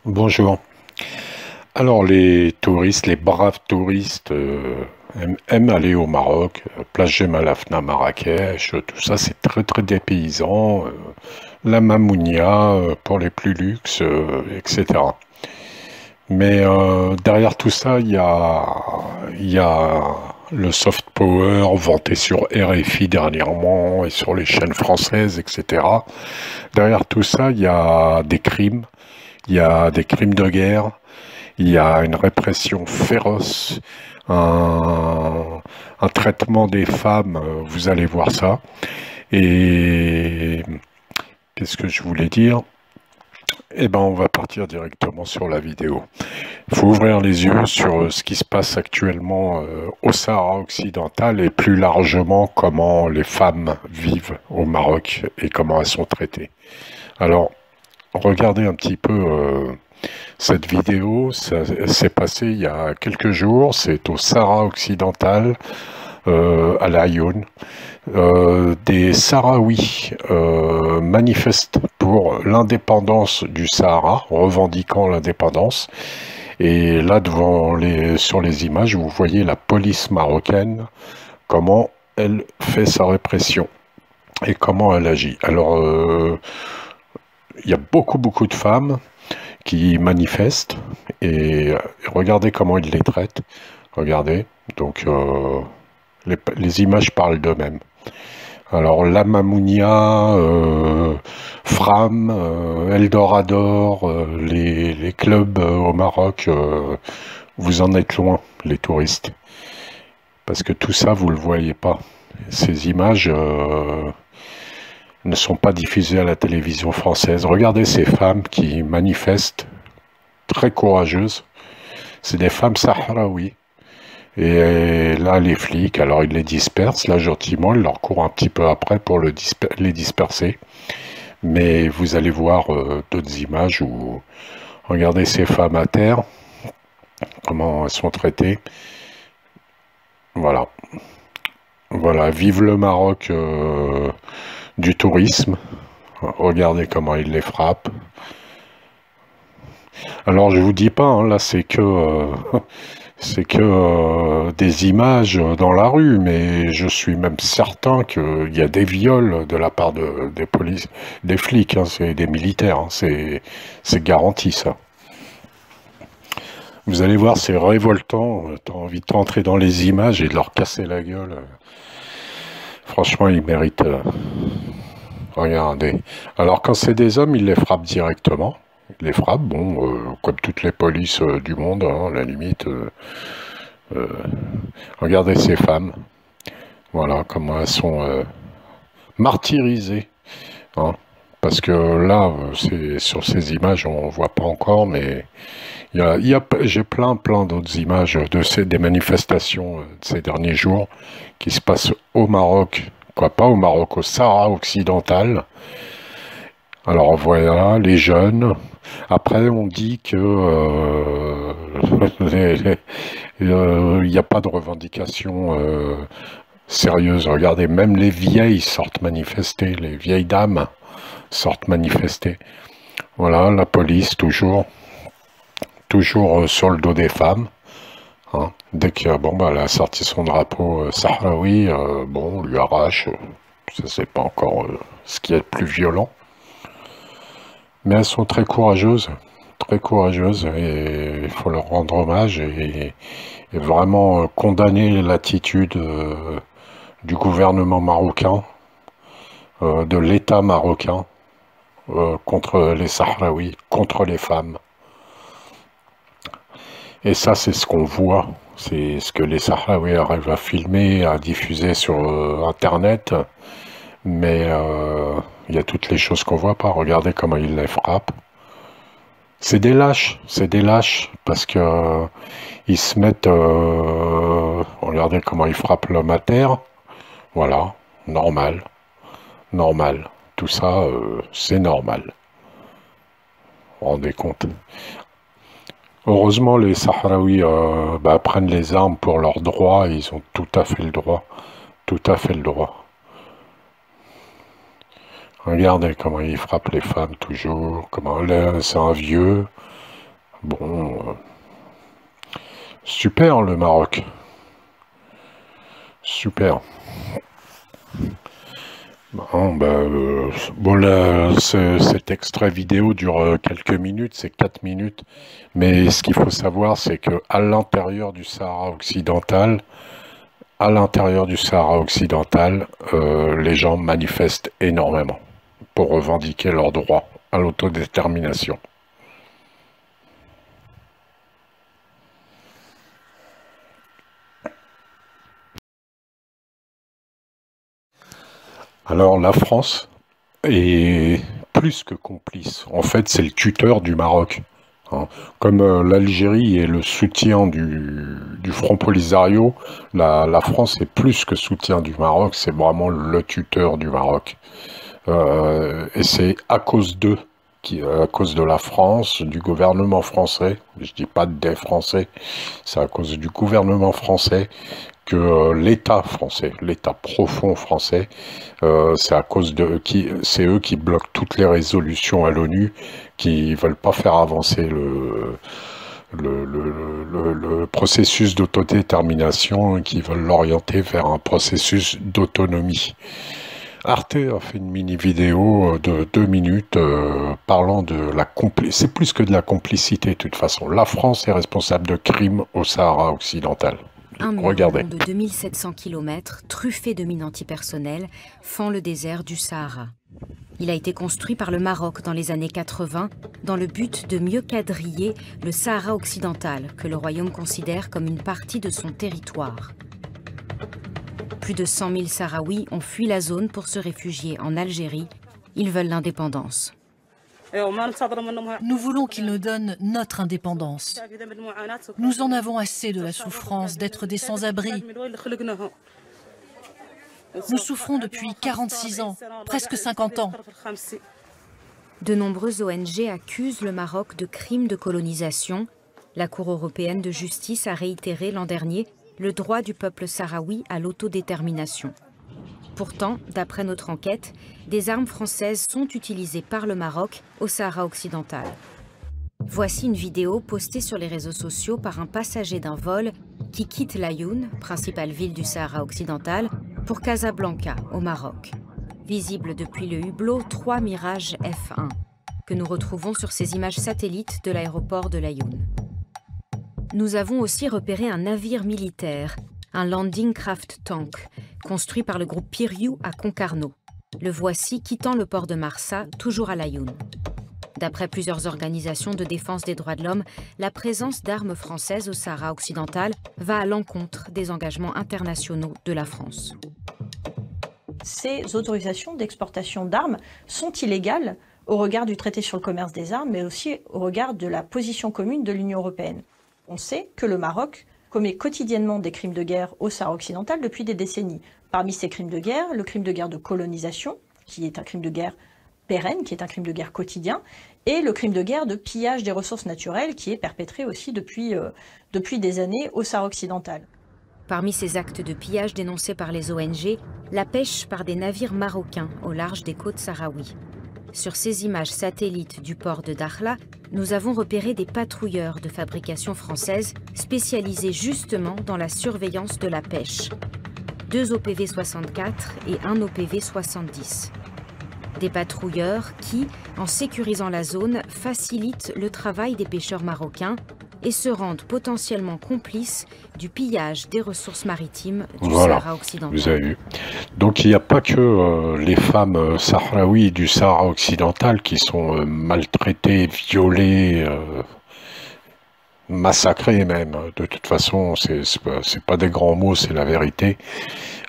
Bonjour. Alors les touristes, les braves touristes aiment aller au Maroc, plage Jemaa Afna, Marrakech, tout ça c'est très très dépaysant. La Mamounia pour les plus luxe, etc. Mais derrière tout ça, il y a le soft power vanté sur RFI dernièrement et sur les chaînes françaises, etc. Derrière tout ça, il y a des crimes de guerre. Il y a une répression féroce, un, un traitement des femmes, vous allez voir ça. Et qu'est-ce que je voulais dire? Eh ben, on va partir directement sur la vidéo. Il faut ouvrir les yeux sur ce qui se passe actuellement au Sahara occidental et plus largement comment les femmes vivent au Maroc et comment elles sont traitées. Alors, regardez un petit peu cette vidéo, ça s'est passé il y a quelques jours, c'est au Sahara occidental, à La Laayoune. Des Sahraouis manifestent pour l'indépendance du Sahara, revendiquant l'indépendance. Et là, sur les images, vous voyez la police marocaine, comment elle fait sa répression et comment elle agit. Alors, il y a beaucoup de femmes qui manifestent et regardez comment ils les traitent. Regardez, donc les images parlent d'eux-mêmes. Alors la Mamounia, Fram, Eldorado, les clubs au Maroc, vous en êtes loin, les touristes. Parce que tout ça, vous ne le voyez pas. Ces images ne sont pas diffusées à la télévision française. Regardez ces femmes qui manifestent, très courageuses. C'est des femmes sahraouis. Et là, les flics, alors ils les dispersent, là gentiment, ils leur courent un petit peu après pour les disperser. Mais vous allez voir d'autres images où, regardez ces femmes à terre, comment elles sont traitées. Voilà. Voilà, vive le Maroc du tourisme. Regardez comment ils les frappent. Alors je vous dis pas, hein, là c'est que des images dans la rue, mais je suis même certain qu'il y a des viols de la part des polices, des flics, hein, c'est des militaires, hein, c'est garanti ça. Vous allez voir, c'est révoltant, t'as envie de rentrer dans les images et de leur casser la gueule. Franchement, ils méritent. Regardez. Alors quand c'est des hommes, ils les frappent directement. Ils les frappent, bon, comme toutes les polices du monde, hein, à la limite. Euh, Regardez ces femmes. Voilà comment elles sont martyrisées. Hein. Parce que là, sur ces images, on voit pas encore, mais j'ai plein d'autres images des manifestations de ces derniers jours qui se passent au Maroc, quoi, pas au Maroc, au Sahara occidental. Alors voilà, les jeunes. Après, on dit que il n'y a pas de revendication sérieuse. Regardez, même les vieilles sortent manifester, les vieilles dames sortent manifester. Voilà, la police toujours sur le dos des femmes. Hein. Dès que elle a sorti son drapeau sahraoui, on lui arrache. Ça c'est pas encore ce qui est le plus violent. Mais elles sont très courageuses et il faut leur rendre hommage et vraiment condamner l'attitude du gouvernement marocain, de l'État marocain contre les Sahraouis, contre les femmes. Et ça, c'est ce qu'on voit, c'est ce que les Sahraouis arrivent à filmer, à diffuser sur Internet, mais il y a toutes les choses qu'on voit pas. Regardez comment ils les frappent. C'est des lâches, parce que ils se mettent... regardez comment ils frappent l'homme à terre. Voilà, normal. Tout ça, c'est normal. Vous vous rendez compte? Heureusement, les Sahraouis prennent les armes pour leurs droits, et ils ont tout à fait le droit. Tout à fait le droit. Regardez comment il frappe les femmes toujours. Comment c'est un vieux. Bon, super le Maroc. Super. Bon, là, cet extrait vidéo dure quelques minutes, c'est 4 minutes. Mais ce qu'il faut savoir, c'est que à l'intérieur du Sahara occidental, les gens manifestent énormément pour revendiquer leur droit à l'autodétermination. Alors la France est plus que complice. En fait, c'est le tuteur du Maroc. Hein. Comme l'Algérie est le soutien du Front Polisario, la France est plus que soutien du Maroc, c'est vraiment le tuteur du Maroc. Et c'est à cause d'eux, à cause de la France, du gouvernement français, je dis pas des Français, c'est à cause du gouvernement français que l'État français, l'État profond français, c'est à cause c'est eux qui bloquent toutes les résolutions à l'ONU, qui veulent pas faire avancer le processus d'autodétermination, qui veulent l'orienter vers un processus d'autonomie. Arte a fait une mini vidéo de 2 minutes parlant de la complicité. C'est plus que de la complicité de toute façon. La France est responsable de crimes au Sahara occidental. Un mur Regardez. long de 2700 km, truffé de mines antipersonnelles, fend le désert du Sahara. Il a été construit par le Maroc dans les années 80 dans le but de mieux quadriller le Sahara occidental que le royaume considère comme une partie de son territoire. Plus de 100 000 Sahraouis ont fui la zone pour se réfugier en Algérie. Ils veulent l'indépendance. Nous voulons qu'ils nous donnent notre indépendance. Nous en avons assez de la souffrance d'être des sans-abri. Nous souffrons depuis 46 ans, presque 50 ans. De nombreuses ONG accusent le Maroc de crimes de colonisation. La Cour européenne de justice a réitéré l'an dernier le droit du peuple sahraoui à l'autodétermination. Pourtant, d'après notre enquête, des armes françaises sont utilisées par le Maroc au Sahara occidental. Voici une vidéo postée sur les réseaux sociaux par un passager d'un vol qui quitte Laayoune, principale ville du Sahara occidental, pour Casablanca, au Maroc. Visible depuis le hublot 3 Mirage F1, que nous retrouvons sur ces images satellites de l'aéroport de Laayoune. Nous avons aussi repéré un navire militaire, un Landing Craft Tank, construit par le groupe Piriou à Concarneau. Le voici quittant le port de Marsa, toujours à Laayoune. D'après plusieurs organisations de défense des droits de l'homme, la présence d'armes françaises au Sahara occidental va à l'encontre des engagements internationaux de la France. Ces autorisations d'exportation d'armes sont illégales au regard du traité sur le commerce des armes, mais aussi au regard de la position commune de l'Union européenne. On sait que le Maroc commet quotidiennement des crimes de guerre au Sahara occidental depuis des décennies. Parmi ces crimes de guerre, le crime de guerre de colonisation, qui est un crime de guerre pérenne, qui est un crime de guerre quotidien, et le crime de guerre de pillage des ressources naturelles, qui est perpétré aussi depuis des années au Sahara occidental. Parmi ces actes de pillage dénoncés par les ONG, la pêche par des navires marocains au large des côtes sahraouis. Sur ces images satellites du port de Dakhla, nous avons repéré des patrouilleurs de fabrication française spécialisés justement dans la surveillance de la pêche. 2 OPV 64 et 1 OPV 70. Des patrouilleurs qui, en sécurisant la zone, facilitent le travail des pêcheurs marocains et se rendent potentiellement complices du pillage des ressources maritimes du Sahara occidental. Vous avez vu. Donc il n'y a pas que les femmes sahraouis du Sahara occidental qui sont maltraitées, violées, massacrées même. De toute façon, c'est pas des grands mots, c'est la vérité.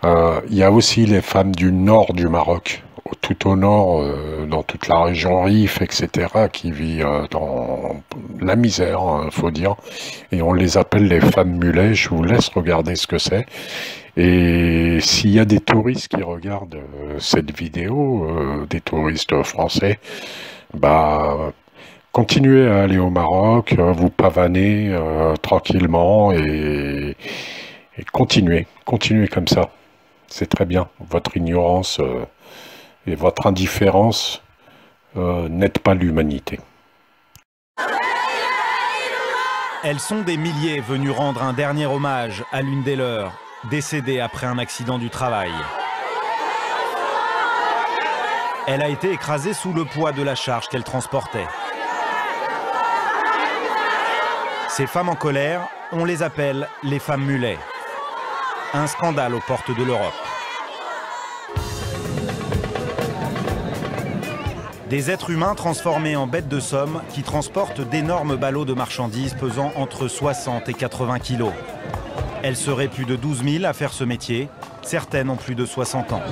Il y a aussi les femmes du nord du Maroc, tout au nord, dans toute la région Rif, etc., qui vivent dans la misère, hein, faut dire. Et on les appelle les femmes mulets. Je vous laisse regarder ce que c'est. Et s'il y a des touristes qui regardent cette vidéo, des touristes français, bah, continuez à aller au Maroc, vous pavanez tranquillement et continuez comme ça. C'est très bien. Votre ignorance et votre indifférence n'aident pas l'humanité. Elles sont des milliers venues rendre un dernier hommage à l'une des leurs, décédée après un accident du travail. Elle a été écrasée sous le poids de la charge qu'elle transportait. Ces femmes en colère, on les appelle les femmes mulets. Un scandale aux portes de l'Europe. Des êtres humains transformés en bêtes de somme qui transportent d'énormes ballots de marchandises pesant entre 60 et 80 kilos. Elles seraient plus de 12 000 à faire ce métier. Certaines ont plus de 60 ans.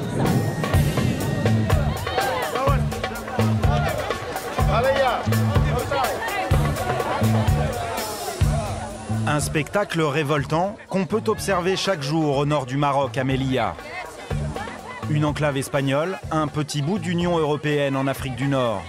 Un spectacle révoltant qu'on peut observer chaque jour au nord du Maroc, à Melilla. Une enclave espagnole, un petit bout d'Union européenne en Afrique du Nord.